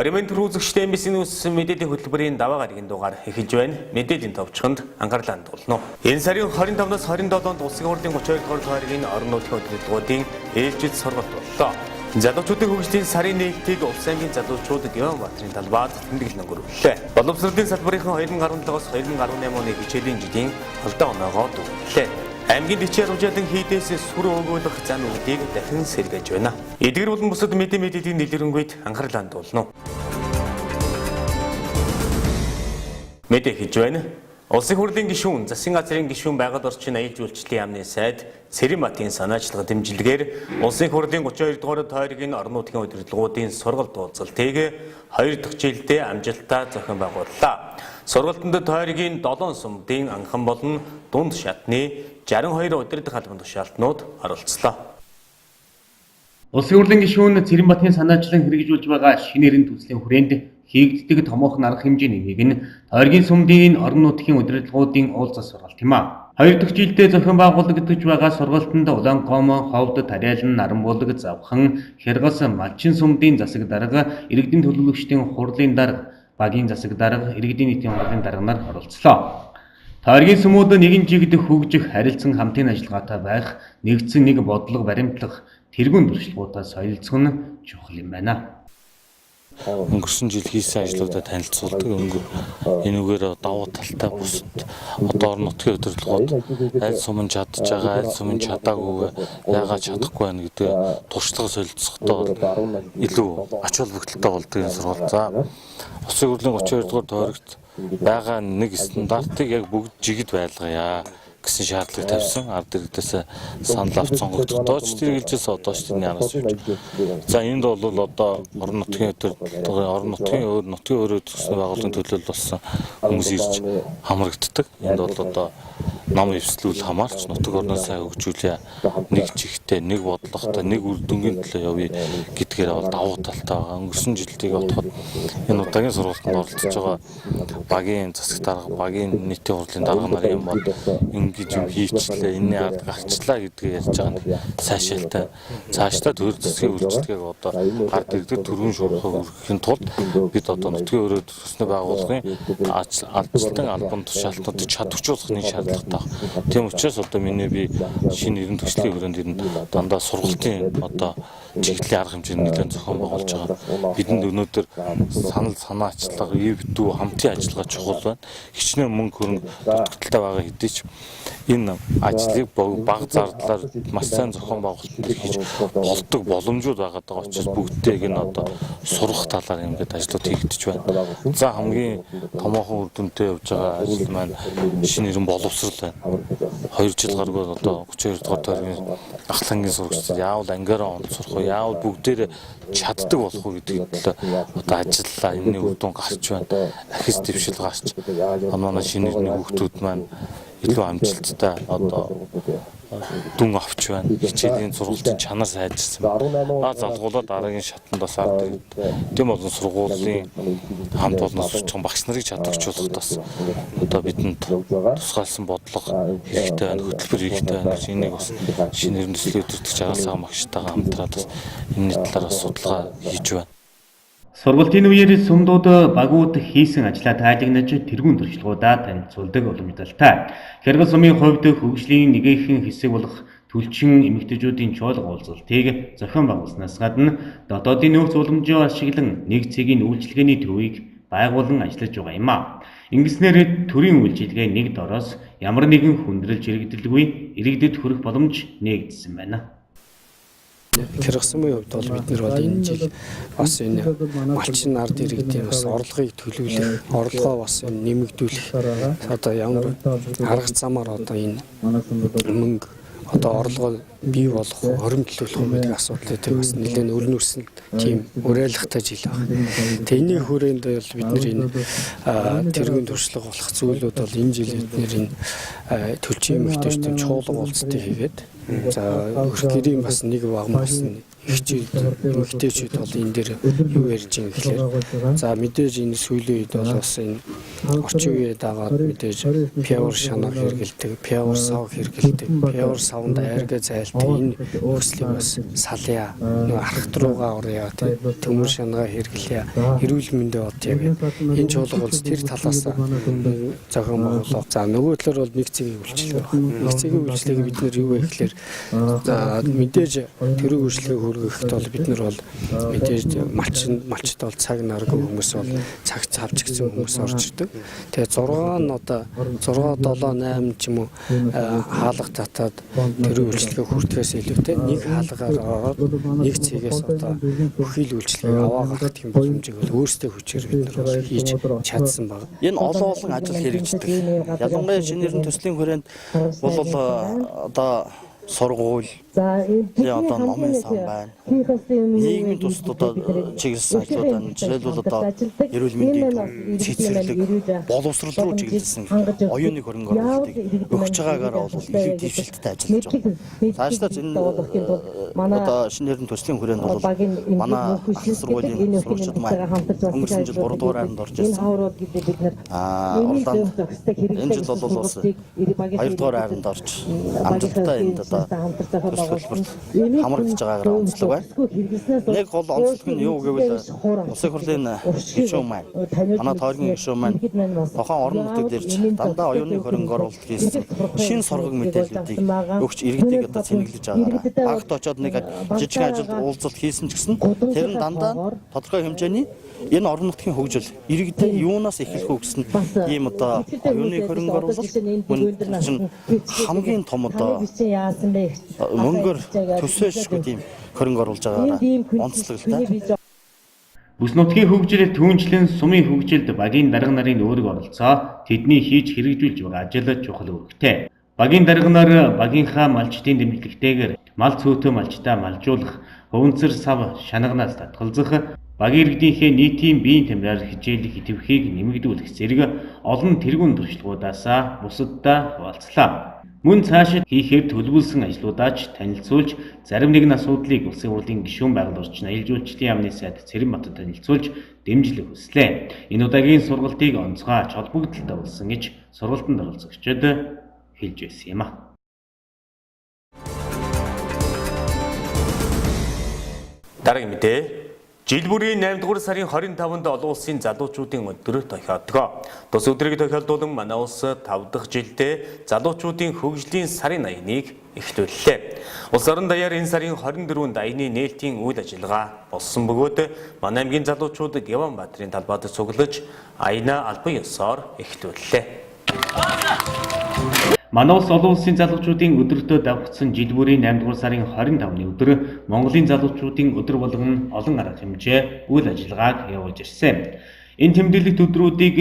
Парламент руу үзэгчтэй MBC NEWS Medeelliin хөтөлбөрийн даваа гарагийн дугаар эхэлж байна. Мэдээллийн товчхонд анхаарлаа хандуулна. Энэ сарын 25-наас 27-нд улсын хурлын 32 дугаар тойргийн орон нутгийн удирдлагуудын ээлжид сургалт боллоо. Залуучуудын хөгжлийн сарын 1-ийг улс аймгийн залуучууд Гяванбаатарын талбайд тэмдэглэн өнгөрүүллээ. Боловсролын салбарынхан 2017-оос 2018 оны хичээлийн жилийн холдоо оноогоо дүүрлээ. Аймгийн дэвчээр хужаалан хийдээс сүр өгүүлэх зан үйлийг дахин сэргээж байна. Эдгээр болон бусад мэдээллийн дэлгэрэнгүй анхаарлаа хандуулна. Мэдээ хийж байна. Улсын хурлын гишүүн, засгийн газрын гишүүн байгаль орчин аял жуулчлалын яамны сайд Цэримбатын санаачлага дэмжлэгээр улсын хурлын 32 дугаар тойргийн орон нутгийн удирдлагуудын сургалт уулзалтыг 2 дахь жилдээ амжилттай зохион байгууллаа. Сургалтанд тойргийн 7 сумдын анхан болон дунд шатны 62 удирдах албан тушаалтнууд оролцлоо. Улсын хурлын гишүүн Цэримбатын санаачлан хэрэгжүүлж байгаа шинэ эрен төслийн хүрээнд хийгддэг томоохон арга хэмжээний нэг нь тойргийн сумдын орон нутгийн удирдлагуудын уулзах сургалт юм а. 2 дахь жилдээ зохион байгуулагдаж байгаа сургалтанд Улаангом, Ховд, Тариалан, Наранбулаг, Завхан, Хяргас, Малчин сумдын засаг дарга, иргэдийн төлөөлөгчдийн хурлын дарга, багийн засаг дарга, иргэдийн нийтийн хурлын дарга нар оролцлоо. Тойргийн сумууд нэгэн жигд хөгжих, харилцан хамтын ажиллагаатай байх, нэгдсэн нэг бодлого баримтлах, тэргуун туршлагуудаас солилцох нь чухал юм байна. Өнгөрсөн жил хийсэн ажлуудаа танилцуулдаг. Энүүгээр давуу талтай бусад орон нутгийн удирдлагууд аль сум нь чадж байгаа, аль сум нь чадаагүй, яагаад чадахгүй байна гэдэг туршлага солилцохдоо илүү ач холбогдолтой болдог энэ сургалт. За улсын хурлын 32 дугаар тойрогт байгаа нэг стандартыг яг бүгд жигд байлгая гэсэн шаардлагыг тавьсан. Ард иргэдээс санал авч сонгогдохдоо ч тэр хэлжээс одоо ч тэрний араас явж. За энд бол одоо орон нутгийн өөрөө төсний байгууллагын төлөөлөл болсон хүмүүс ирж хамрагддаг. Энд бол одоо нам эвслүүл хамаарч нутаг орноо сайн хөгжүүлээ. Нэг чихтэй, нэг бодлоготой, нэг үр дүнгийн төлөө явъя гэдгээр бол давуу талтай байгаа. Өнгөрсөн жилдийг бодоход энэ удаагийн сургалтанд оролцож байгаа багийн засаг дарга, багийн нийтийн хурлын дарга нарын бол ингэж юм хийчлээ, энэний ард гарчлаа гэдгийг ярьж байгаа нь сайшаалтай. Цаашдаа төр засгийн үйлчлэгийг одоо ард иргэдэд түрүүн шуурхаа өргөхийн тулд бид одоо нутгийн өөрөө төсний байгууллагын ажилтан албан тушаалтнуудыг чадваржуулахны шаардлагатай. Тийм учраас одоо миний би шинэ эрен төслийн хүрээнд ирнэ дандаа сургалтын одоо чиглэлийн арга хэмжээнд нэлээд зохион байгуулж байгаа. Бидэнд өнөөдөр санаачлага, ив дүү хамтын ажиллагаа чухал байна. Хичнээн мөнгө хөрөнгө дутагдaltaй байгаа хэдий ч энэ ажлыг бага зардлаар маш сайн зохион байгуулалт хийж болдог боломжууд байгаа учраас бүгдтэйг нь одоо сурах талаар ингээд ажлууд хийгдэж байна. За хамгийн томоохон үр дүнтэй явж байгаа ажил маань шинэ эрен боловсрол байна. 2 жил гаруй одоо 32 дугаар тойргийн ахлангийн сурагчид яавал ангиараа онд сурах уу, яавал бүгдээрээ чаддаг болох уу гэдэг төлөө одоо ажиллаа. Энэний үр дүн гарч байна. Ахис дэвшил гарч манай шинэ эренийн хүүхдүүд маань илүү амжилттай одоо дүн авч байна. Хичээлийн сургалтын чанар сайжирсан. Залгуулаад дараагийн шатанд бас ард тийм болон сургуулийн хамт олонноос сурч багш нарыг чадагчлуулах бас одоо бидэнд тусгаалсан бодлого хэрэгтэй байна, хөтөлбөр хэрэгтэй байна гэж энийг бас шинэ эрен төслийн өдөртөгч агаасаа багштайгаа хамтраад бас энэ талаар судалгаа хийж байна. Сургалтын үеэр сумдууд багууд хийсэн ажлаа тайлагнаж тэргуун туршлагуудаа танилцуулдаг уламжлалтай. Хяргал сумын хувьд хөгжлийн нэгэн хэсэг болох төлчин эмэгтэйчүүдийн чуулга уулзалтыг зохион байгуулснаас гадна дотоодын нөөц уламжийг ашиглан нэг цэгийн үйлчилгээний төвийг байгуулан ажиллаж байгаа юм а. Ингэснээр төрийн үйлчилгээ нэг дороос ямар нэгэн хүндрэлж иргэдэлгүй иргэдэд хүрэх боломж нээгдсэн байна. Хяргасмын хувьд бол бид нар энэ жил бас энэ малчин ард иргэдийн бас орлогыг төлөвлөх, орлогоо бас нэмэгдүүлэх одоо ямар арга замаар одоо энэ мөнгө одоо орлогоо бий болох, хоримтлуулах гэдэг асуудлыг бас нэлээд өрнөсөн тийм уриалгатай жил байна. Тэний хүрээнд бол бид нар энэ тэргуун туршлага болох зүйлүүд бол энэ жил бид нар энэ төлчин эмэгтэйчдийн чуулга уулзалтыг хийгээд за өрх гэрийн бас нэг баган болсон эмэгтэйчүүд бол энэ дээр юу ярьж байгаа гэхээр за мэдээж энэ сүүлийн үед бол бас энэ орчин үеэ дагаад мэдээж пиавар шанаг хэрэгэлдэг, пиавар сав хэрэгэлдэг, пиавар савнд айргаа зайлтдаг энэ өслийг бас салъя. Нэг архт руугаа орё тий төмөр шанага хэрэглэе. Эрүүл мэндэ бод яг энэ чуулга бол тэр талаас зохион байгуулах. За нөгөө талаар бол нэг цэгийн үйлчлэг байна. Нэг цэгийн үйлчлэгийг бид нэр юу вэ гэхээр мэдээж тэрэг үйлчлэгийг хөргөхөд бол бид нар бол мэдээж малчд бол цаг наргүй хүмүүс бол цаг цавч гэсэн хүмүүс орж ирдэг. Тэгээ 6 нь одоо 6 7 8 ч юм уу хаалга татаад тэрэг үйлчлэгийг хүртгээс илүүтэй нэг хаалгаар ороод нэг цэгээс одоо бүхий л үйлчлэгийг аваа гаргах юм боломжийг бол өөрсдөө хүчээр бид нар бол хийж чадсан байна. Энэ олон ажил хэрэгждэг. Ялангуяа шинээр төслийн хүрээнд бол одоо сургууль, одоо номын сан байна. Нийгмийн тусад одоо чиглэсэн ажлууд байна. Жишээлбэл одоо эрүүл мэндийн цэцэрлэг, боловсрол руу чиглэсэн оюуны хөрөнгө оруулалтыг өгч байгаагаар бол илүү дэвшилттэй ажиллаж байна. Цаашдаа энэ одоо шинээр төслийн хүрээнд бол манай ах сургуулийн сурагчид маань өнгөрсөн жил 3 дугаар аймд орж ирсэн. Орланд энэ жил бол бас 2 дугаар аймд орж амжилттай энд одоо хөтөлбөрт хамрагдж байгаагаар онцлог байна. Нэг гол онцлог нь юу гэвэл улсын хурлын гишүүн маань, манай тойргийн гишүүн маань тохон орон нутаг дээрч дандаа оюуны хөрөнгө оруулалт хийсэн шин соргог мэдээллүүдийг өгч иргэдийг одоо цэнэглэж байгаараа. Багт очоод нэг жижиг ажилд уулзалт хийсэн ч гэсэн тэр нь дандаа тодорхой хэмжээний энэ орон нутгийн хөгжил иргэдэд юунаас эхлэх үү гэсэн ийм одоо оюуны хөрөнгө оруулалт мөн хамгийн том одоо мөнгөөр төсөөшгүй тийм хөрөнгө оруулж байгаараа онцлогтой. Бүс нутгийн хөгжилд түүнчлэн сумын хөгжилд багийн дарга нарын өөрөг оролцоо тэдний хийж хэрэгжүүлж байгаа ажил чухал үүрэгтэй. Багийн дарга нар багийнхаа малчдын дэмжлэгтэйгээр мал цөөтөө малчтаа малжуулах, хуванцар сав шанагнаас татгалзах, багийн иргэдийнхээ нийтийн биеийн тамираар хичээлэх идэвхийг нэмэгдүүлэх зэрэг олон тэргуун туршлагуудаас бусаддаа хуваалцлаа. Мөн цаашид хийхээр төлөвлөсөн ажлуудаа ч танилцуулж, зарим нэгэн асуудлыг улсын хурлын гишүүн байгуулалт орчин аялал жуулчлалын яамны сайд Цэрэнбатад танилцуулж дэмжлэг хүслээ. Энэ удаагийн сургалтыг онцгой холбогдолтой болсон гэж сургалтанд оролцогчид хэлж байсан юм а. Дараагийн мэдээ. Жил бүрийн 8 дугаар сарын 25-нд олон улсын залуучуудын өдөр тохиолдгоо. Тус өдрийг тохиолдуулан манай улс 5 дахь жилдээ залуучуудын хөгжлийн сарын аяныг эхлүүллээ. Улс орон даяар энэ сарын 24-нд аяны нээлтийн үйл ажиллагаа болсон бөгөөд манай аймгийн залуучууд Гяванбаатарын талбайд цуглаж аянаа албан ёсоор эхлүүллээ. Манай улс олон улсын залуучуудын өдөртөө давхцсан жил бүрийн 8 дугаар сарын 25-ны өдөр Монголын залуучуудын өдөр болгон олон арга хэмжээ үйл ажиллагааг явуулж ирсэн. Энэ тэмдэглэлт өдрүүдийг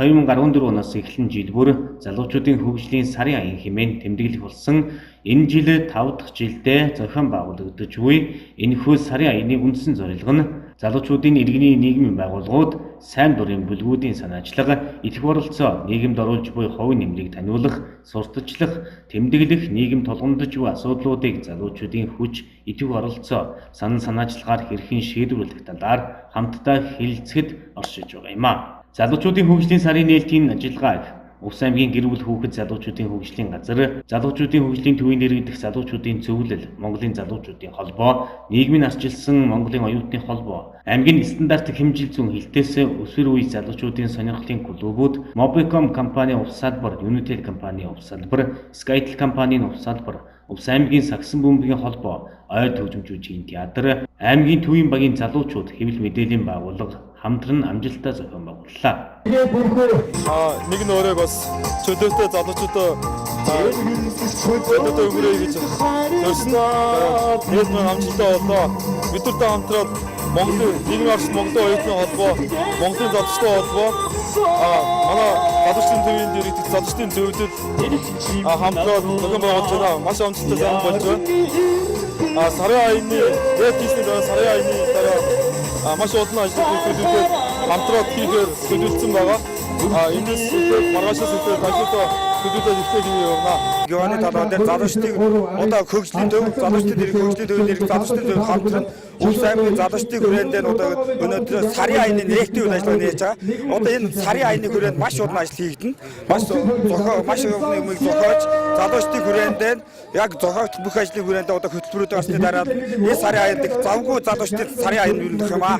2014 оноос эхлэн жил бүр залуучуудын хөгжлийн сарын аян хэмээн тэмдэглэх болсон. Энэ жил 5 дахь жилдээ зохион байгуулагдаж буй энэхүү сарын аяны үндсэн зорилго нь залуучуудын иргэний нийгмийн байгууллагууд сайн дурын бүлгүүдийн санаачлага, идэвх оролцоо, нийгэмд оруулж буй хувийн нэмрийг таниулах, сурталчлах, тэмдэглэх, нийгэм тулгамдж буй асуудлуудыг залуучуудын хүч, идэвх оролцоо, санаачлагаар хэрхэн шийдвэрлэх талаар хамтдаа хэлэлцэхэд оршиж байгаа юм а. Залуучуудын хөгжлийн сарын нээлтийн ажиллагааг Увс аймгийн гэр бүл хүүхэд залуучуудын хөгжлийн газар, залуучуудын хөгжлийн төвийн дэргэдэх залуучуудын зөвлөл, Монголын залуучуудын холбоо, нийгмийн арчилсан Монголын оюутны холбоо, аймгийн стандарт хэмжил зүүн хилтээс өсвөр үе залуучуудын сонирхлын клубүүд, Mobicom компани увс салбар, Unitel компани увс салбар, Skytel компанийн увс салбар, Увс аймгийн сагсан бөмбөгийн холбоо, ойр төвжимжүүжийн театр, аймгийн төвийн багийн залуучууд хэвлэл мэдээллийн байгууллага хамтран амжилттай зохион байгууллаа. Нэг нь өөрөө бас чөлөөтэй залуучуудаа өнгөрөөе гэж төрснөө. Тэгээд амжилттай боллоо. Бидэртэй хамтраад Монголын нийгмийн арчилсан Монголын оюутны холбоо, Монголын залуучтай холбоо, манай залуучдын төвийн дэргэдэх залуучдын зөвлөл хамтраад зохион байгуулж байна. Маш амжилттай сайн болж байна. Сарын аяны дэвтисний дараа сарын аяны дараа маш олон ажлыг төлөвлөж хамтраад хийхээр төлөвлөсөн байгаа. эндээс маргаашаас үедээ танилцуултаа төдийдөө ихтэй хэмжээ явна. Геоны талаар дээр залуучдыг одоо хөгжлийн төв залуучдын ирэх хөгжлийн төвийн ирэх залуучдын төв хамтран Улс аймгийн залуучдын хүрээнд одоо өнөөдөр сарын аяны нээлтийн үйл ажиллагаа нээж байгаа. Одоо энэ сарын аяны хүрээнд маш олон ажил хийгдэнэ. Маш олон юмыг зохиож залуучдын хүрээнд яг зохиогдсон бүх ажлын хүрээнд одоо хөтөлбөрүүд гарсны дараа энэ сарын аянд завгүй залуучдын сарын аянд өрнөх юм аа.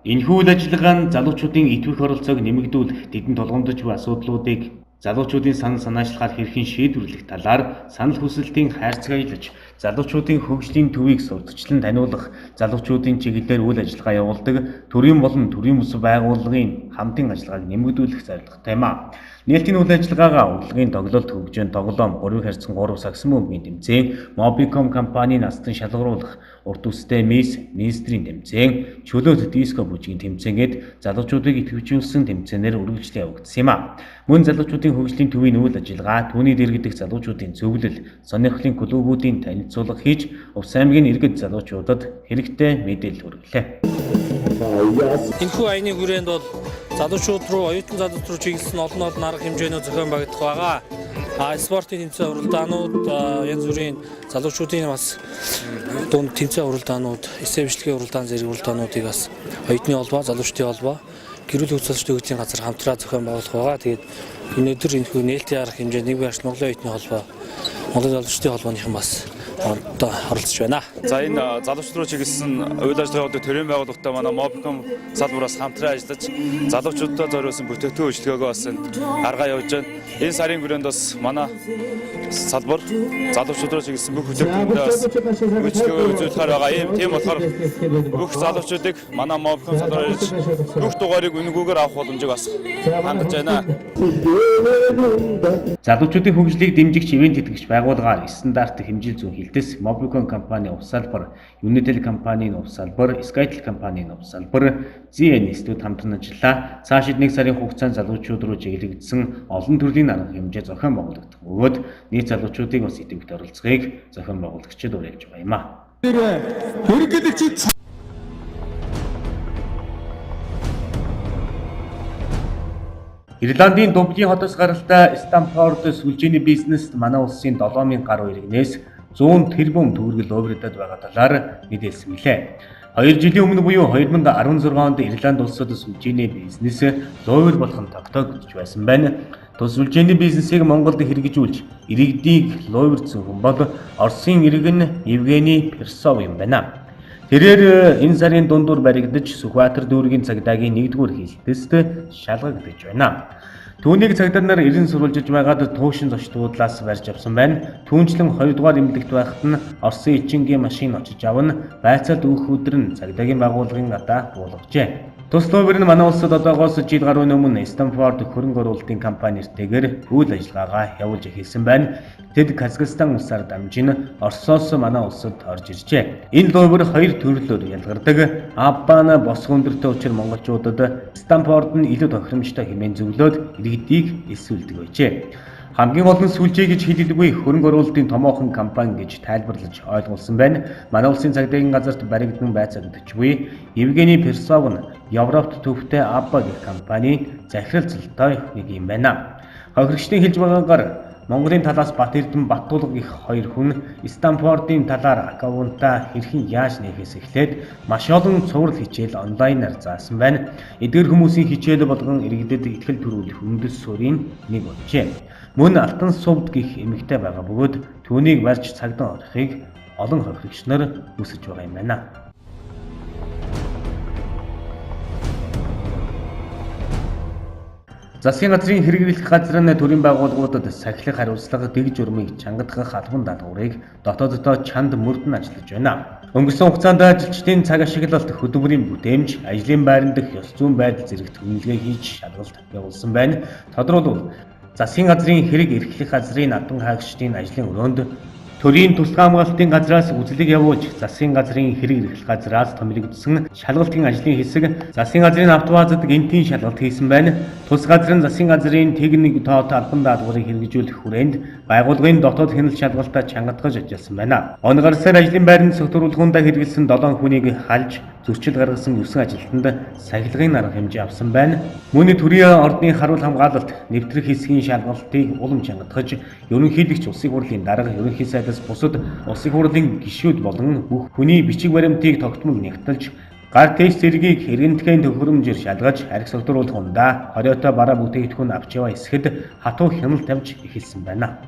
Энэхүү үйл ажиллагаа нь залуучуудын идэвх оролцоог нэмэгдүүлэх, тэдэнд тулгамдж буй асуудлуудыг залуучуудын санал санаачлахаар хэрхэн шийдвэрлэх талаар санал хүсэлтийн хайрцаг ажиллаж, залуучуудын хөгжлийн төвийг сурталчлан таниулах, залуучуудын чиглэлээр үйл ажиллагаа явуулдаг төрийн болон төрийн бүс байгууллагын хамтын ажиллагааг нэмэгдүүлэх зорилготой юм а. Нээлтийн үйл ажиллагаагаа урлагийн тоглолт, хөгжийн тоглоом, 3 харьцан 3 сагсан бөмбөгийн тэмцээн, Mobicom компанийн настан шалгаруулах, урт үстэй Miss Министрийн тэмцээн, чөлөөт диско бүжгийн тэмцээнгээд залуучуудыг идэвхжүүлсэн тэмцээнээр үргэлжлэн явагдсан юм а. Мөн залуучуудын хөгжлийн төвийн үйл ажиллагаа, түүний дэргэдэх залуучуудын зөвлөл, сонирхлын клубүүдийн танилцуулга хийж, Увс аймгийн иргэд залуучуудад хэрэгтэй мэдээлэл хүргэлээ. Энэхүү аяны хүрээнд бол залуучууд руу, оюутан залуучууд руу чиглэсэн олон арга хэмжээний зохион байгдах байгаа. Спортын тэмцээн уралдаанууд, янз бүрийн залуучуудын бас дунд тэмцээн уралдаанууд, эссе бичлэгийн уралдаан зэрэг уралдаануудыг бас оюутны холбоо, залуучдын холбоо, гэрүүл хөгжлийн төвийн газар хамтраа зохион байгуулах байгаа. Тэгээд өнөөдөр энэхүү нээлтийн арга хэмжээнд нэг багш Монголын оюутны холбоо, Монголын залуучдын холбооныхан бас одоо оролцож байна. За энэ залуучууд руу чиглэсэн үйл ажиллагаудыг төрийн байгууллагатай манай Mobicom салбараас хамтран ажиллаж залуучуудад зориулсан бүтээгдэхүүн үйлчлэгээгөө бас аргаа явж байна. Энэ сарын хүрээнд бас манай салбар залуучууд руу чиглэсэн бүх бүтээгдэхүүнээ бас үйлчлэгээ үзүүлэхээр байгаа. Тийм болохоор бүх залуучуудыг манай Mobicom салбараар ирж бүх дугаарыг үнэгүйгээр авах боломжийг бас хангаж байна. Залуучуудын хөгжлийг дэмжигч ивент тэтгэгч байгууллагаар стандарт хэмжил зүйн хилдэс Mobicom компанийн ув салбар, Unitel компанийн ув салбар, Skytel компанийн ув салбар, ZN институт хамтран ажиллаа. Цаашид 1 сарын хугацаанд залуучууд руу чиглэгдсэн олон төрлийн арга хэмжээ зохион байгуулагдах бөгөөд нийт залуучуудыг бас идэвхтэй оролцохыг зохион байгуулагчид уриалж байгаа юм а. Ирландын Дублин хотоос гаралтай Стамфорд сүлжээний бизнест манай улсын 7,000 гаруй иргэнээс 100 тэрбум төгрөг лоббирдод байгаа талаар мэдээлсэн билээ. 2 жилийн өмнө буюу 2016 онд Ирланд улсад сүлжээний бизнес лоббир болох нь тогтоогдож байсан байна. Тус сүлжээний бизнесийг Монголд хэрэгжүүлж, иргэдийг лоббирдсан хүн бол Оросын иргэн Евгений Персов юм байна. Тэрээр энэ сарын дундуур баригдаж Сүхбаатар дүүргийн цагдаагийн 1-р хилтэст шалгагдаж байна. Түүнийг цагдаа нар 90 сурвалжилж байгаад туушин зочдуудлаас барьж авсан байна. Түүнчлэн 2-р эмнэлэгт байхад нь Оросын ичингийн машин очиж авна, байцаалд өөх өдөр нь цагдаагийн байгууллагын гадаа буулгажээ. Тус лоббир нь манай улсад одоогоос жил гаруй өмнө Стамфорд хөрөнгө оруулалтын компани нэртэйгээр үйл ажиллагаагаа явуулж эхэлсэн байна. Тэд Казахстан улсаар дамжин Оросоос манай улсад орж иржээ. Энэ лоббир 2 төрлөөр ялгардаг. Аббана босго өндөртэй учраас монголчуудад Стамфорд нь илүү тохиромжтой хэмээн зөвлөөд иргэдийг эсвэлдэг байжээ. Хамгийн гол нь сүлжээ гэж хэлэлгүй хөрөнгө оруулалтын томоохон компани гэж тайлбарлаж ойлгуулсан байна. Манай улсын цагдаагийн газарт баригдан байцаагдаж буй Евгений Персов нь Европт төвтэй Абба гэх компанийн захирал нэг юм байна. Хохирогчдын хэлж байгаагаар Монголын талаас Бат Эрдэнэ Баттулга гэх 2 хүн Стамфордын талаар аккаунтаа хэрхэн яаж нээхээс эхлээд маш олон цуврал хичээл онлайнаар заасан байна. Эдгээр хүмүүсийн хичээл болгон иргэдэд ихтгэл төрүүлэх үндэс суурийн нэг болжээ. Мөн Алтан сувд гэх эмэгтэй байгаа бөгөөд түүнийг барьж цагдаа орохыг олон хохирогч нар хүсэж байгаа юм байна. Засгийн газрын хэрэглэх газрын төрийн байгууллагуудад сахилах хариуцлага дэг журмыг чангадах албан даатгаврыг дотооддоо чанд мөрдөн ажиллаж байна. Өнгөрсөн хугацаанд ажилчдын цаг ашиглалт, хөдөлмөрийн бүтээмж, ажлын байран дэх ёс зүйн байдал зэрэгт үнэлгээ хийж шалгалт явуулсан байна. Тодорхойлбол засгийн газрын хэрэг эрхлэх газрын надан хаагчдын ажлын өрөөнд төрийн тусгай хамгаалтын газраас үзлэг явуулж, засгийн газрын хэрэг эрхлэх газраас томилогдсон шалгалтын ажлын хэсэг засгийн газрын автовазад гэнтийн шалгалт хийсэн байна. Тус газрын засгийн газрын техник тоотой албан даалгаврыг хэрэгжүүлэх хүрээнд байгууллагын дотоод хяналт шалгалтаа чангатгаж ажилласан байна. Он гарсаар ажлын байранд согтруулахундаа хэрэгэлсэн 7 хүнийг халж зөрчил гаргасан 9 ажилтнанд сахилгын арга хэмжээ авсан байна. Мөн төрийн ордны харуул хамгаалалт нэвтрэх хэсгийн шалгалтыг улам чангатгаж ерөнхийлөгч улсын хурлын дарга ерөнхий сайдаас бусад улсын хурлын гишүүд болон бүх хүний бичиг баримтыг тогтмол нягтлж гар тест зэргийг хэрэгэнтгэн төхөөрөмжөөр шалгаж арх согтруулахундаа хориотой бараа бүтээгдэхүүн авч яваа хэсгэд хатуу хяналт тавьж эхэлсэн байна.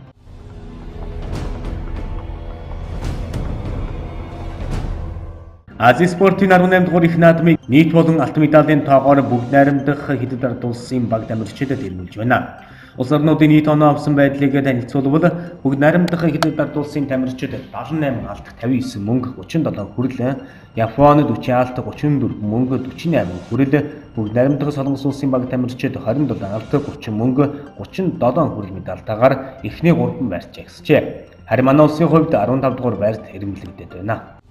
Азийн спортын 18 дугаар их наадмыг нийт болон алтан медалийн тоогоор бүгд найрамдах хятад ард улсын баг тамирчид дэрмүүлж байна. Улс орнуудын нийт оноо авсан байдлыг танилцуулбал бүгд найрамдах хятад ард улсын тамирчид 78 алт, 59 мөнгө, 37 хүрэл, Японд 40 алт, 34 мөнгө, 48 хүрэл, бүгд найрамдах солонгос улсын баг тамирчид 27 алт, 30 мөнгө, 37 хүрэл медальтайгаар эхний 3 байрт жагсжээ. Харин манай улсын хувьд 15 дугаар байрт ирэмблэгдээд байна.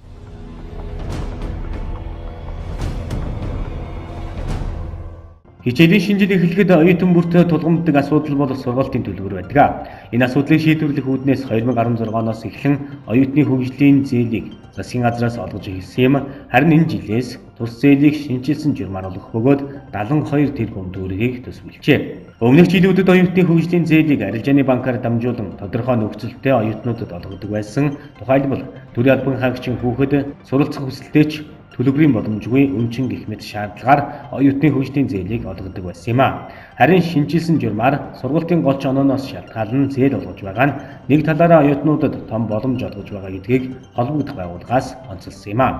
Хичээлийн шинжил эхлэхэд оюутан бүрт тулгамддаг асуудал бол сургалтын төлбөр байдаг. Энэ асуудлыг шийдвэрлэх үүднээс 2016 оноос эхлэн оюутны хөгжлийн зээлийг засгийн газраас олгож эхэлсэн юм. Харин энэ жилээс тус зээлийг шинжилсэн журмаар олгох бөгөөд 72 тэрбум төгрөгийг төсвөлжээ. Өмнөх жилүүдэд оюутны хөгжлийн зээлийг арилжааны банкаар дамжуулан тодорхой нөхцөлтэй оюутнуудад олгодог байсан. Тухайлбал төрийн албан хаагчийн хүүхэд суралцах хүсэлтэйч төлбөрийн боломжгүй өмчин гэх мэт шаардлагаар оюутны хөгжлийн зээлийг олгодог байсан юм а. Харин шинжилсэн журмаар сургалтын голч онооноос шалтгаалan зээл олгож байгаа нь нэг талаараа оюутнуудад том боломж олгож байгаа гэдгийг холбогдох байгууллагаас онцолсон юм а.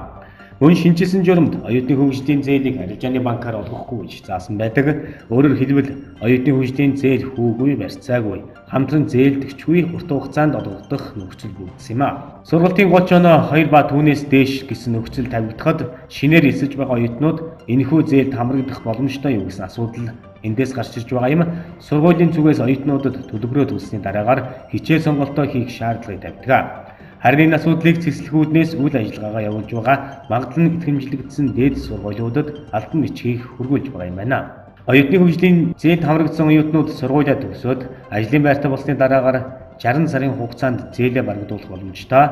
Мөн шинжилсэн журамд оюутны хөгжлийн зээлийг арилжааны банкаар олгохгүй гэж заасан байдаг. Өөрөөр хэлбэл оюутны хөгжлийн зээл хүүгүй, барьцаагүй, хамтран зээлдэгчгүй урт хугацаанд олгогдох нөхцөл бүрдсэн юм а. Сургалтын голч оноо 2 ба түүнээс дээш гэсэн нөхцөл тавигдахад шинээр эсэж байгаа оюутнууд энэхүү зээлд хамрагдах боломжтой юу гэсэн асуудал эндээс гарч ирж байгаа юм. Сургуулийн зүгээс оюутнуудад төлбөрөө төлсөний дараагаар хичээл сонголтоо хийх шаардлагыг тавьдаг. Харин энэ асуудлыг цэцлэхүүднээс үйл ажиллагаагаа явуулж байгаа магадлан итгэмжлэгдсэн дээд сургуулиудад албан бичгийг хүргүүлж байгаа юм байна. Оюутны хөгжлийн зээлд хамрагдсан оюутнууд сургуулиа төгсөөд ажлын байртаа болсны дараагаар 60 сарын хугацаанд зээлээ барагдуулах боломжтой.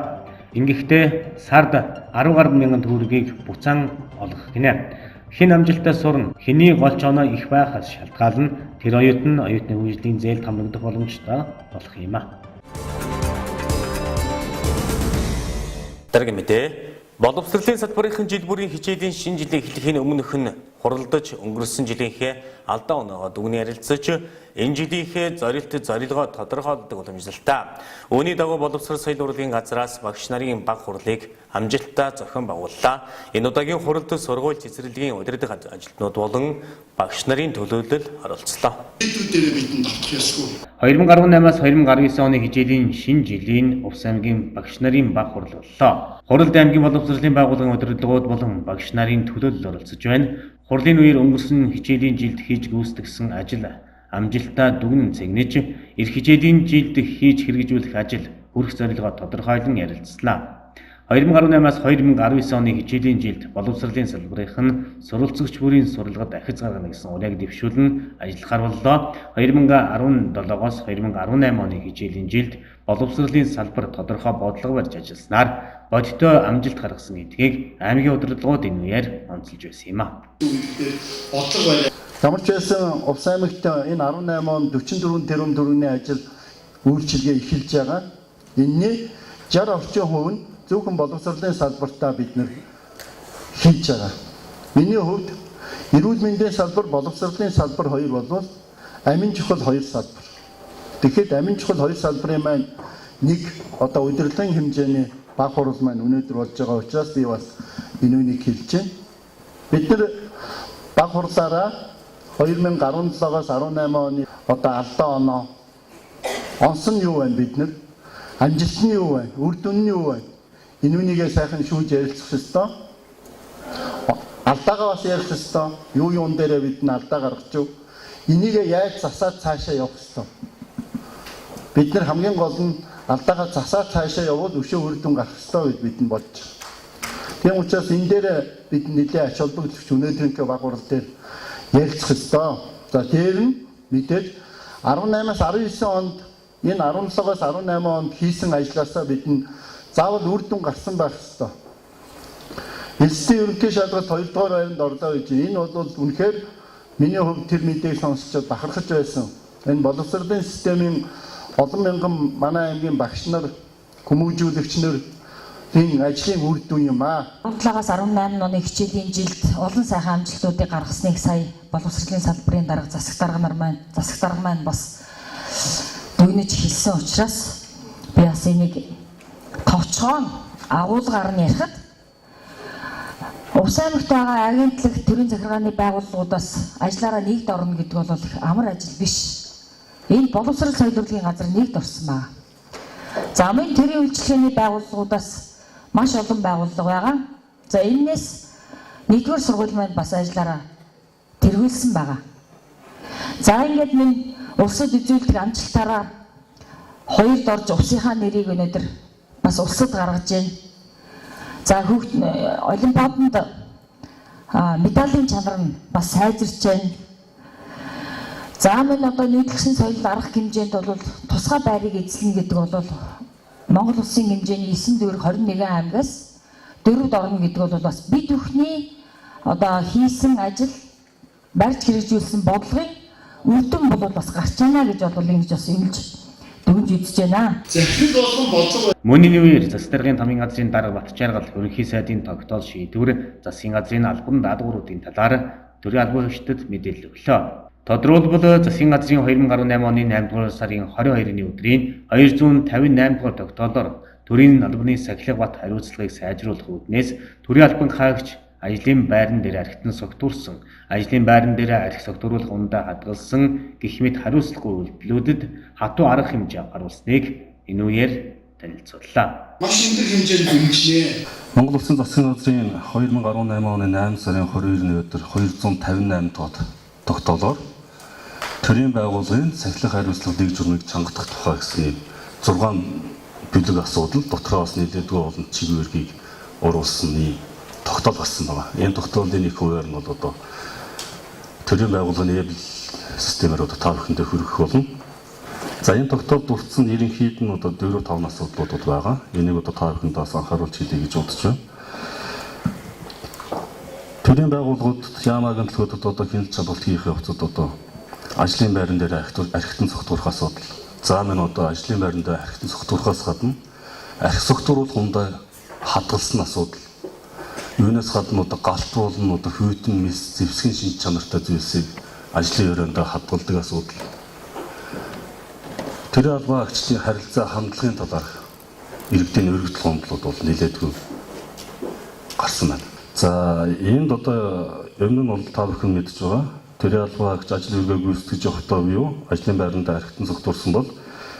Ингэхдээ сард 10 гаруй мянган төгрөгийг буцаан олгох гинэ. Хэн амжилттай сурна, хэний голч оноо их байхаас шалтгаална тэр оюутан оюутны хөгжлийн зээлд хамрагдах боломжтой болох юм а. Дараагийн мэдээ боловсролын салбарын жил бүрийн хичээлийн шинэ жилийн эхлэхийн өмнөх нь хуралдаж өнгөрсөн жилийнхээ алдаа оноогоо дүгнэн ярилцаж энэ жилийнхээ зорилгоо тодорхойлдог уламжлалтай. Үүний дагуу боловсрол соёл урлагийн газраас багш нарын баг хурлыг амжилттай зохион байгууллаа. Энэ удаагийн хуралд сургууль цэцэрлэгийн удирдах ажилтнууд болон багш нарын төлөөлөл оролцлоо. 2018-аас 2019 оны хичээлийн шинэ жилийн Увс аймгийн багш нарын баг хурал боллоо. Хуралд аймгийн боловсролын байгууллагын удирдлагууд болон багш нарын төлөөлөл оролцож байна. Хурлын үеэр өнгөрсөн хичээлийн жилд хийж гүйцэтгэсэн ажил амжилттай дүгнэн цэгнэж эх хичээлийн жилд хийж хэрэгжүүлэх ажил хүрэх зорилгоо тодорхойлон ярилцлаа. 2018-аас 2019 оны хичээлийн жилд боловсролын салбарынх нь суралцагч бүрийн суралгад ахиц гаргана гэсэн уриаг дэвшүүлэн ажиллахаар боллоо. 2017-оос 2018 оны хичээлийн жилд боловсролын салбар тодорхой бодлого барьж ажилласнаар бодиттой амжилт гаргасан гэдгийг аймгийн удирдлагууд энэ үеэр онцолж байсан юм а. Ямар ч байсан Увс аймагт энэ 18 он 44 тэрбум төгрөгийн ажил үйлчилгээ эхэлж байгаа. Энэний 60 орчим хувь нь зөвхөн боловсролын салбартаа бид нэр хийж байгаа. Миний хувьд эрүүл мэндийн салбар, боловсролын салбар хоёр болвол амин чухал хоёр салбар. Тэгэхэд амин чухал хоёр салбарын маань нэг одоо удирдлагын хэмжээний баг хурал маань өнөөдөр болж байгаа учраас би бас энэ үнийг хэлж байна. Бид нар баг хурлаараа 2017-оос 18 оны одоо алдаа оноо онсон юу вэ бид нар? Амжилт нь юу вэ? Үр дүн нь юу вэ? Энэ үнийгээ сайхан шүүж ярилцах ёстой. Алдаагаа бас ярих ёстой. Юу юун дээрээ бид нь алдаа гаргаж юу? Энийгээ яаж засаад цаашаа явах ёстой. Бид нар хамгийн гол нь алдаагаа засаад цаашаа явуул өшөө үр дүн гарах ёстой гэж бид нь бодож байна. Тийм учраас энэ дээр бид нэлээд ач холбогдолч өнөөдрийнхөө баг хурал дээр ярилцах ёстой. За дээр нь мэдээж 18-аас 19 онд энэ 17-оос 18 онд хийсэн ажлаасаа бидний заавал үр дүн гарсан байх ёстой. Эцсийн ерөнхий шалгалт 2 дугаар байранд орлоо гэж энэ бол үнэхээр миний хувьд тэр мэдээг сонсчод бахархаж байсан. Энэ боловсролын системийн олон мянган манай аймгийн багш нар, хүмүүжүүлэгч нар энэ ажлын үр дүн юм аа. 7-аас 18 оны хичээлийн жилд олон сайхан амжилтуудыг гаргасныг сая боловсролын салбарын дарга засаг дарга маань бас дүгнэж хэлсэн учраас би бас энийг товчхон агуулгаар нь ярихад Увс аймагт байгаа агентлаг төрийн захиргааны байгууллагуудаас ажиллаараа нэгд орно гэдэг бол их амар ажил биш. Энэ боловсрол соёл урлагийн газар нэгд орсон байна. За мөн төрийн үйлчлэгээний байгууллагуудаас маш олон байгууллага байгаа. За энэс нэгдүгээр сургууль маань бас ажиллаараа тэргүүлсэн байгаа. За ингээд минь улсад үзүүлдэг амжилтаараа хоёрд орж улсынхаа нэрийг өнөөдөр бас улсад гаргаж байна. За олимпиаданд медалийн чанар нь бас сайжирч байна. За мөн одоо нийтлэгсэн соёл арга хэмжээнд бол тусгай байрыг эзлэнэ гэдэг бол Монгол улсын хэмжээний 9 дүүрэг 21 аймагаас 4-д орно гэдэг бол бас бид бүхний одоо хийсэн ажил барьж хэрэгжүүлсэн бодлогын үр дүн бол бас гарч байна гэж бол ингэж бас ингэж дүгнж үзэж байна. Мөний нүүр засаг даргын тамийн газрын дарга Батчааргал ерөнхий сайдын тогтоол шийдвэр засгийн газрын албан даатгууруудын талаар төрийн албан хөвчдөд мэдээлэл өглөө. Тодорхойлбол засгийн газрын 2018 оны 8 дугаар сарын 22-ны өдрийн 258 дугаар тогтоолоор төрийн албаны сахилга бат хариуцлагыг сайжруулах үүднээс төрийн албан хаагч ажлын байран дээр архитан согтуурсан, ажлын байран дээр архи согтууруулах ундаа хадгалсан гэх мэт хариуцлагагүй үйлдэлүүдэд хатуу арга хэмжээ гаргуулсныг энэ үеэр танилцууллаа. Маш өндөр хэмжээнд дэмжинэ. Монгол Улсын засгийн газрын 2018 оны 8 сарын 22-ны өдөр 258 дугаар тогтоолоор төрийн байгууллагын сахилга хариуцлага дэг журмыг чангадах тухай гэсэн 6 бүлэг асуудал дотроос нийлээдгүй олон чиглэлийг оруулсан тогтоол гарсан байна. Энэ тогтоолын их хуваар нь бол одоо төрийн байгууллагын системээр одоо та бүхэндээ хүргэх болно. За энэ тогтоол дурдсан ерөнхийд нь одоо 4-5 асуудлууд байгаа. Энийг одоо та бүхэнд бас анхааруулж хэлье гэж бодож байна. Төрийн байгууллагууд яамаа агентлагуудад одоо хяналт чадварт хийх явцад одоо ажлын байран дээр архитан согтуурах асуудал. За мөн одоо ажлын байран дээр архитан согтуурахаас гадна архи согтууруулах ундаа хадгалсан асуудал. Юунаас гадна одоо галт болон одоо хүйтэн мис зэвсгийн шинж чанартай зүйлсийг ажлын өрөөндөө хадгалдаг асуудал. Төрийн албан агчдын харилцаа хандлагын талаарх иргэдийн өргөдөл гомдлууд бол нэлээдгүй гарсан байна. За энд одоо юм нь бол та бүхэн мэдж байгаа. Төрийн албан агч ажил үргээ гүйцэтгэж явахдаа юу ажлын байранд архитан согтуурсан бол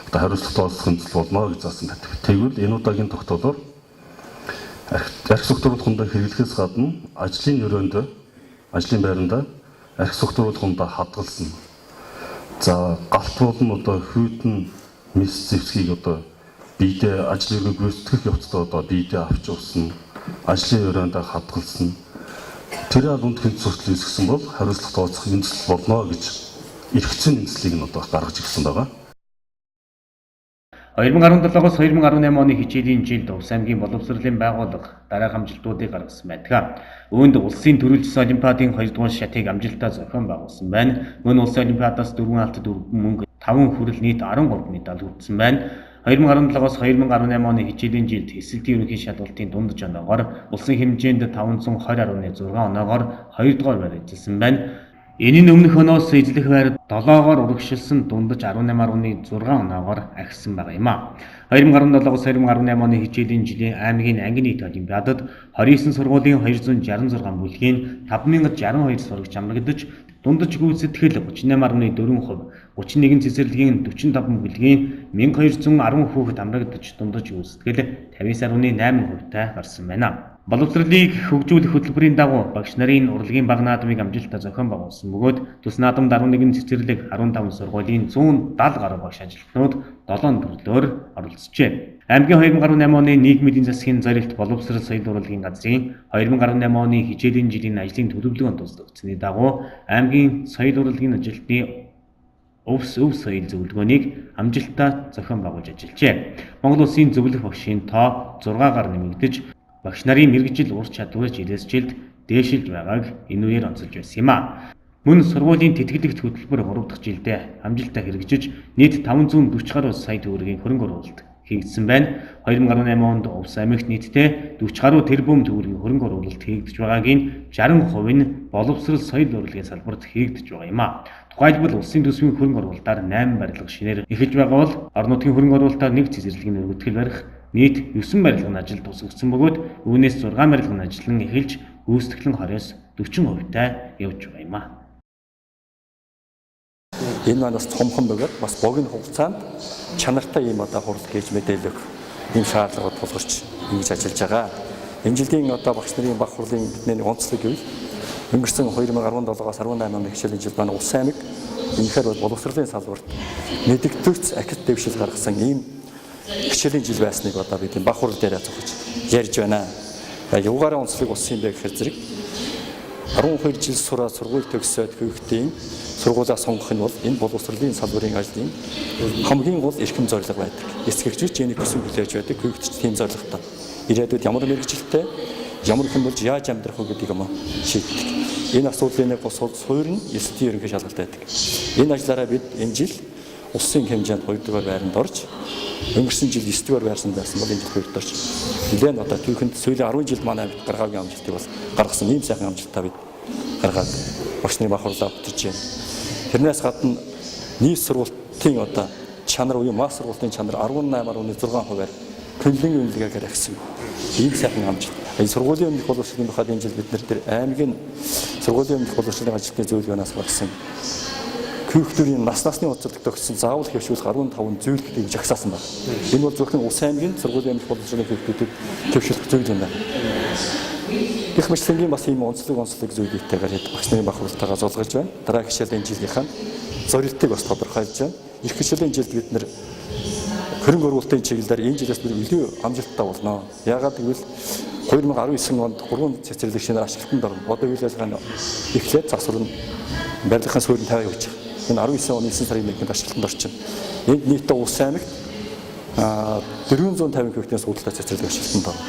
одоо хариуцлагатай олох хэмжил болно гэж заасан байдаг. Тэгвэл энэ удаагийн тогтоолоор архи согтууруулах ундаа хэрэглэхээс гадна ажлын өрөөндөө ажлын байранда архи согтууруулах ундаа хадгалсан. За галт болон одоо хүйтэн мис зэвсгийг одоо биедээ ажил үргээ гүйцэтгэх явцдаа одоо биедээ авч явсан, ажлын өрөөндөө хадгалсан. Төрийн албанд хэн зөрчил үүсгэсэн бол хариуцлага тооцох эмзэл болно гэж эргэцэн эмзлийг нь одоо гаргаж ирсэн байгаа. 2017-оос 2018 оны хичээлийн жилд Увс аймгийн боловсролын байгууллага дараах амжилтуудыг гаргасан байдаг. Үүнд улсын төрөлжсөн олимпиадын 2 дугаар шатыг амжилттай зохион байгуулсан байна. Мөн улсын олимпиадаас 4 алт 4 мөнгө 5 хүрэл нийт 13 медаль хүртсэн байна. 2017-оос 2018 оны хичээлийн жилд эсэлтийн ерөнхий шалгалтын дундаж оноогоор улсын хэмжээнд 520.6 оноогоор 2 дугаар байр эзэлсэн байна. Энэ нь өмнөх оноос эзлэх байр 7-оор урагшилсан дундаж 18.6 оноогоор ахисан байгаа юм а. 2017-оос 2018 оны хичээлийн жилийн аймгийн анги нийт олимпиадад 29 сургуулийн 266 бүлгийн 5062 сурагч амрагдаж дундаж гүйцэтгэл 38.4%, 31 цэцэрлэгийн 45 бүлгийн 1210 хүүхэд амрагдаж дундаж гүйцэтгэл 59.8%-тай гарсан байна. Боловсролыг хөгжүүлэх хөтөлбөрийн дагуу багш нарын урлагийн бага наадмыг амжилттай зохион байгуулсан бөгөөд тус наадамд 11 цэцэрлэг 15 сургуулийн 170 гаруй багш ажилтнууд 7 төрлөөр оролцжээ. Аймгийн 2018 оны нийгмийн эдийн засгийн зорилт боловсрол соёл урлагийн газрын 2018 оны хичээлийн жилийн ажлын төлөвлөгөөнд тусдагдсны дагуу аймгийн соёл урлагийн ажилтны өв соёл зөвлөгөөнийг амжилттай зохион байгуулж ажиллажээ. Монгол Улсын зөвлөх багшийн тоо 6-гаар нэмэгдэж багш нарын мэргэжил ур чадвар жилээс жилд дээшилж байгааг энэ үеэр онцолж байсан юм а. Мөн сургуулийн тэтгэлэгт хөтөлбөр 3 дахь жилдээ амжилттай хэрэгжиж нийт 540 гаруй сая төгрөгийн хөрөнгө оруулалт хийгдсэн байна. 2018 онд Увс аймагт нийтдээ 40 гаруй тэрбум төгрөгийн хөрөнгө оруулалт хийгдэж байгаагийн 60% нь боловсрол соёл урлагийн салбарт хийгдэж байгаа юм а. Тухайлбал улсын төсвийн хөрөнгө оруулалтаар 8 барилга шинээр эхэлж байгаа бол орон нутгийн хөрөнгө оруулалтаар 1 цэцэрлэгийн өргөтгөл барих нийт 9 барилгын ажил тусгагдсан бөгөөд үүнээс 6 барилгын ажил нь эхэлж гүйцэтгэлэн 20-40% таа явж байгаа юм а. Энэ маань бас цомхон бөгөөд бас богино хугацаанд чанартай ийм хурлаг хийж мэдээлэх ийм шаардлагууд тулгарч ингэж ажиллаж байгаа. Энэ жилийн багш нарын баг хурлын бидний онцлог юу? Өнгөрсөн 2017-аас 18 оны хичээлийн жил маань Улс аймаг энэхээр боловсролын салбарт мэдэгдвэрч ахит дэвшил гаргасан ийм хичээлийн жил байсныг бид энэ баг хурал дээр зохиж ярьж байна. Юугаараа онцлог болсон юм бэ гэхээр зэрэг 12 жил сураад сургууль төгсөөд хүүхдийн сургуулаа сонгох нь бол энэ боловсролын салбарын ажлын хамгийн гол эрхэм зорилго байдаг. Эсгэгчч энийг хүсэн хүлээж байдаг хүүхдч тийм зорилготой. Ирээдүйд ямар мэргэжилтэй ямар хэн болж яаж амьдрах вэ гэдгийг шийддэг. Энэ асуудлын нэг бос суурь нь эсдийн ерөнхий шалгалт байдаг. Энэ ажлаараа бид энэ жил улсын хэмжээнд 2 дугаар байранд орж өнгөрсөн жил 9 дугаар байрсан бол энэ жил 2 дугаарч. Нэлээд түүхэнд сүүлийн 10 жилд манай бид гаргаагийн амжилтыг бас гаргасан ийм сайхан амжилтаа бид гаргаад багш нарын баг хурлаа бүтэж байна. Тэрнээс гадна нийт сургуулийн чанар буюу мас сургуулийн чанар 18.6%-аар төлөвлөгийн үнэлгээгээр агсан. Ийм сайхан амжилт. Энэ сургуулийн өмнөх боловсролын тухайд энэ жил бид нэр аймгийн сургуулийн өмнөх боловсролын ажилтны зөвлөгөөнөөс гаргасан хүүхдүүдийн насны уцалдаг төгссөн заавал хэвшүүлэх 15 зөвлөлт гэж агсаасан байна. Энэ бол зөвхөн Улс аймгийн сургуулийн өмнөх боловсролын хүүхдүүдэд хэвшүүлэх зөвлөл юм байна. Их мэтлэнгийн бас ийм онцлог зөвлөлттэйгээр багш нарын баг хуралтайгаа зулгаж байна. Дараагийн хичээлийн жилийнхэн зорилтыг бас тодорхойлж байна. Эх хичээлийн жилд бид нэр хөрөнгө оруулалтын чиглэлээр энэ жилээс бүр илүү амжилттай болно. Яагаад гэвэл 2019 онд 3 цэцэрлэг шинээр ашиглалтанд орно. Одоо үйл ажиллагаа эхлээд засвар нь барилгын суурь нь 50 явж байгаа. Энэ 19 оны 9 сарын 1-нд ашиглалтанд орчин. Энд нийтдээ Улс аймагт 450 хүүхдийн суудалтай цэцэрлэг ашиглалтанд орно.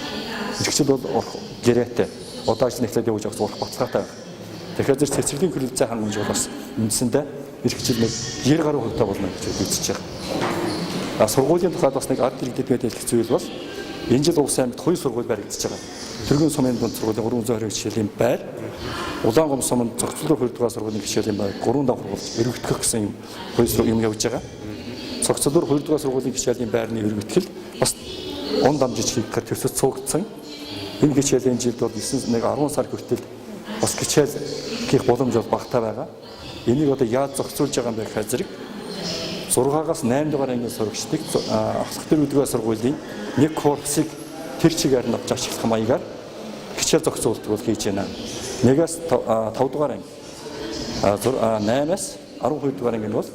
Иргэжил бол гэрээтэй удааж нэхлээд явж байгаа урах баталгаатай байна. Тэгэхээр зэрэг цэцэрлэгийн хөрөлцөө хангамж бол бас үндсэндээ иргэжил нэг 90 гаруй хувьтай болно гэж үзэж байгаа. Сургуулийн тухайд бас нэг ард иргэдэд мэдээлэх зүйл бол энэ жил Улс аймагт 2 сургууль баригдаж байгаа. Тэргүүн сумын дунд сургуулийн 320 хичээлийн байр, Улаангом суманд цогцлог 2 дугаар сургуулийн хичээлийн байр 3 давхар болж өргөгдөх гэсэн юм явж байгаа. Цогцлог 2 дугаар сургуулийн хичээлийн байрны өргөгдөл бас он дамжиж хийх гэж төсөв цугдсан. Энэ хичээлийн жилд бол 10 сар хүртэл бас хичээл хийх боломж бол багтаа байгаа. Энийг яаж зохицуулж байгаа юм бэ гэхээр зэрэг 6-аас 8 дугаар ангийн сурагчдыг ахлах төр өдрөө сургуулийн нэг корпусыг тэр чигээр нь авч ашиглах маягаар хичээл зохицуулалт бол хийж байна. 1-аас 5 дугаар анги 8-аас 12 дугаар анги нь бол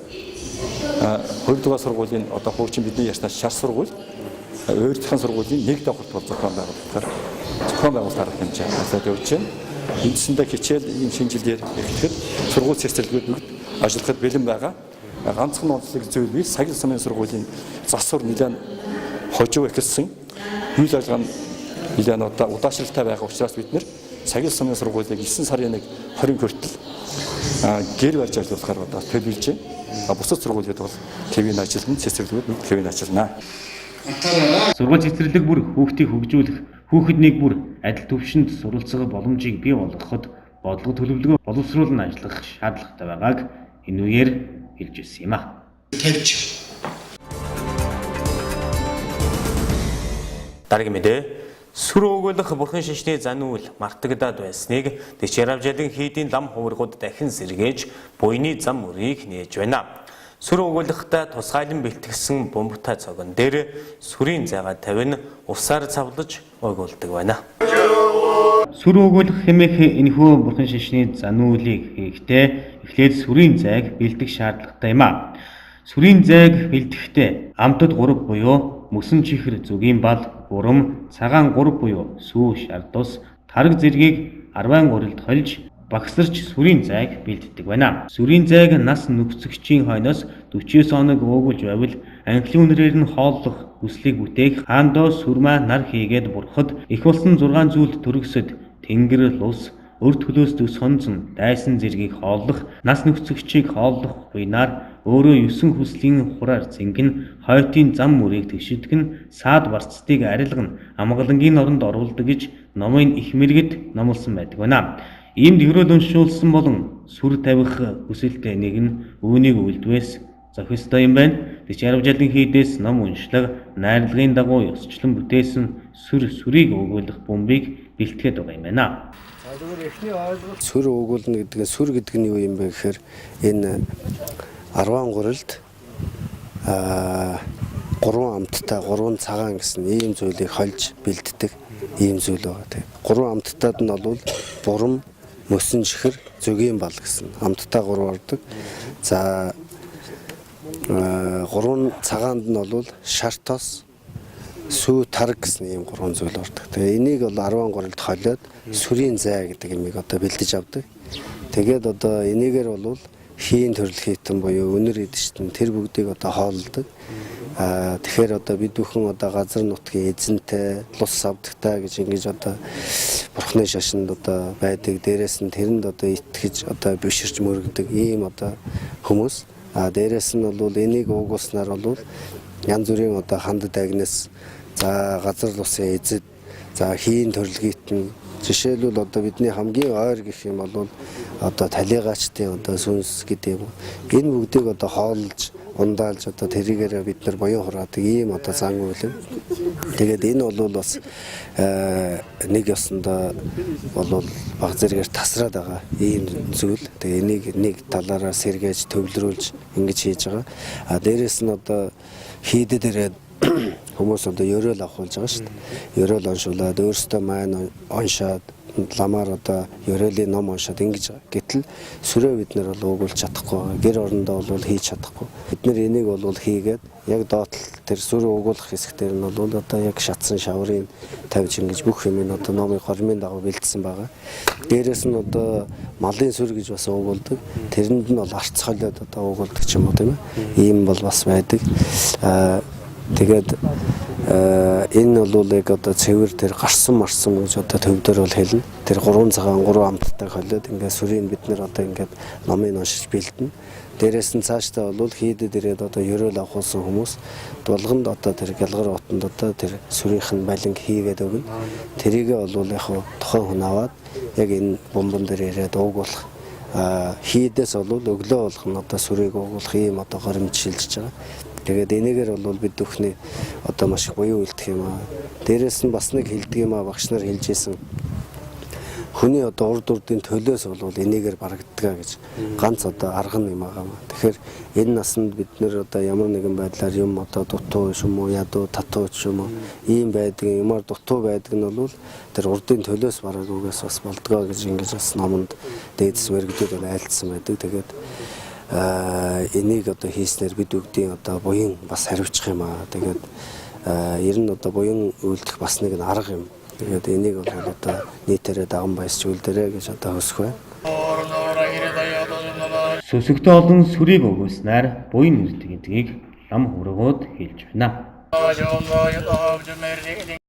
2 дугаар сургуулийн хуучин бидний ярьсан шар сургууль өөрчлөлтийн сургуулийн нэг давхарт бол зохион байгуулалт арга хэмжээ ажиллаад явж байна. Эндсэндээ хичээл ийм шинэ жилээр эхлэхэд сургууль цэцэрлэгүүд бүгд ажиллахад бэлэн байгаа. Ганцхан онцлог зүйл бий. Сагил сумын сургуулийн засвар нэлээд хожуу эхэлсэн. Үйл ажиллагаа нь нэлээд удаашралтай байгаа учраас бид нэр Сагил сумын сургуулийг 9 сарын 20 хүртэл гэр барьж ажиллуулахаар төлөвлөж байна. Бусад сургуулиуд бол твийн ажилтны цэцэрлэгүүд бүгд твийн ажиллана. Сургууль цэцэрлэг бүр хүүхдийг хөгжүүлэх, хүүхэднийг бүр адил төвшөнд суралцах боломжийг бий болгоход бодлого төлөвлөгөө боловсруулан ажиллах шаардлагатай байгааг энэ үеэр хэлж ирсэн юм а. Дараагийн мэдээ сүр өгүүлэх бурхан шишний зан үйл мартагдаад байсныг Дэвчээрвжаадын хийдийн лам хувиргууд дахин сэргээж буйны зам мөрийг нээж байна. Сүр өгүүлэхтэй тусгайлан бэлтгэсэн бомбтой цогон дээр сүрийн зайгаа тавин усаар цавлаж ойгуулдаг байна. сүр өгүүлэх хэмээх энэхүү бурхан шашны зануулыг хийхдээ эхлээд сүрийн зайг бэлдэх шаардлагатай юм а. Сүрийн зайг бэлдэхдээ амтд 3 буюу мөсөн чихэр зүгийн бал, гурам, цагаан 3 буюу сүү, шардус, тараг зэргийг 40 гурилд холж багсарч сүрийн зайг бэлддэг байна. Сүрийн зайг нас нөхцөгчийн хойноос 49 хоног уугуулж байвал анхлын үнэрээр нь хооллох хүслийг бүтээх хаандоо сүрмаа нар хийгээд бурхад их болсон 6 зүйлд төрөсөд тэнгэр лус өрт хөлөөс төс сонзон дайсан зэргийг хооллох нас нөхцөгчийг хооллох буйнаар өөрөө 9 хүслийн хураар зингэн хойтын зам мөрийг тэгшидгэн саад барцдыг арилган амгалангийн оронд оруулдаг гэж номын их мэргэд номлосон байдаг байна. Иймд хөрөөл уншуулсан болон сүр тавих хүсэлтэй нэг нь үүнийг үлдвээс зохистой юм байна. 40 жилийн хийдээс ном уншлаг найрлагын дагуу ёсчлон бүтээсэн сүрийг өгүүлэх бомбыг бэлтгээд байгаа юм байна. Сүр өгүүлнэ гэдэг нь сүр гэдэг нь юу юм бэ гэхээр энэ 10 гурилд 3 амттай 3 цагаан гэсэн ийм зүйлийг хольж бэлддэг ийм зүйл байгаа. Тэг. 3 амттайд нь бол бурам, мөсөн чихэр, зөгийн бал гэсэн амттай 3 ордог. За 3 цагаанд нь бол шартос, сүү, тараг гэсэн ийм 3 зүйл ордог. Тэгээ энийг бол 10 гурилд холиод сүрийн зай гэдэг юмыг одоо бэлдэж авдаг. Тэгээд одоо энийгээр бол хийн төрөл хийтэн буюу өнөр идэгчтэн тэр бүгдийг одоо хооллдог. Тэгэхээр одоо бид бүхэн одоо газар нутгийн эзэнтэй, лус авдагтай гэж ингэж одоо бурхны шашинд одоо байдаг. Дээрээс нь тэрэнд одоо итгэж одоо биширч мөргөдөг ийм одоо хүмүүс. Дээрээс нь бол энийг уугуулснаар бол янз бүрийн одоо хандад агнес, за газар лусын эзэд, за хийн төрөл хийтэн жишээлбэл одоо бидний хамгийн ойр гэх юм бол одоо талигаачдын одоо сүнс гэдэг юм. Энэ бүгдийг одоо хооллож, ундаалж одоо тэрийгээр бид нар буян хураадаг ийм одоо зан үйл юм. Тэгээд энэ бол бас нэг ёсондоо бол баг зэрэгээр тасраад байгаа ийм зүйл. Тэгээ энийг нэг талаараа сэргээж, төвлөрүүлж ингэж хийж байгаа. Дээрээс нь одоо хийдэд ирээд хүмүүс одоо ёроол авахулж байгаа шүү дээ. Ёроол оншуулаад өөрсдөө маань оншаад ламаар одоо ёроолын ном уншаад ингэж байгаа. Гэтэл сүрээ бид нар бол өгүүлж чадахгүй. Гэр орондоо бол хийж чадахгүй. Бид нар энийг бол хийгээд яг доотл тэр сүрээ өгүүлэх хэсгээр нь бол одоо яг шатсан шаврын тавьж ингэж бүх юм нь одоо номын хормын дагуу бэлдсэн байгаа. Дээрээс нь одоо малын сүр гэж бас өгүүлдэг. Тэрэнд нь бол арц холиод одоо өгүүлдэг ч юм уу тийм ээ. Ийм бол бас байдаг. Тэгээд энэ бол яг одоо цэвэр тэр гарсан марсан гэж одоо төвдөр бол хэлнэ. Тэр 3 цагаан 3 амттай холиод ингээд сүрийн бид нар одоо ингээд номын уншиж бэлдэнэ. Дээрээс нь цаашдаа бол хийдэд ирээд одоо ёроол авахулсан хүмүүс дулганд одоо тэр гэлгар утанд одоо тэр сүрийнх нь балинг хийгээд өгнө. Тэрийгээ бол яг тухайн хүн аваад яг энэ бомбон дээр ирээд уугуулах. Хийдээс бол өглөө болгоно одоо сүрийг уугуулах ийм одоо горимж шилжиж байгаа. Тэгээд энэгээр бол бид бүхний одоо маш их буян үлдэх юм аа. Дээрээс нь бас нэг хэлдэг юм аа, багш нар хэлж ийсэн. Хүний одоо урд урдын төлөөс бол энэгээр барагддаг гэж ганц одоо арга юм аа. Тэгэхээр энэ насанд бид нэр одоо ямар нэгэн байдлаар юм одоо дутуу юм уу, ядуу, татуу ч юм уу ийм байдаг юмар дутуу байдаг нь бол тэр урдын төлөөс бараг үгээс бас болдгоо гэж ингэж бас номонд дээдс мэрэгдүүд бол айлтсан байдаг. Тэгээд энийг одоо хийснээр бид бүгдийн одоо буян бас хариуцах юм аа. Тэгээд ер нь одоо буян үйлдэх бас нэг арга юм. Тэгээд энийг бол одоо нийтээрээ даган баясч үйлдэрээ гэж одоо хөсөх байна. Сүсэгтээ олон сүрийг өгүүлснээр буян үрдэг гэдгийг нам хөргөөд хэлж байна.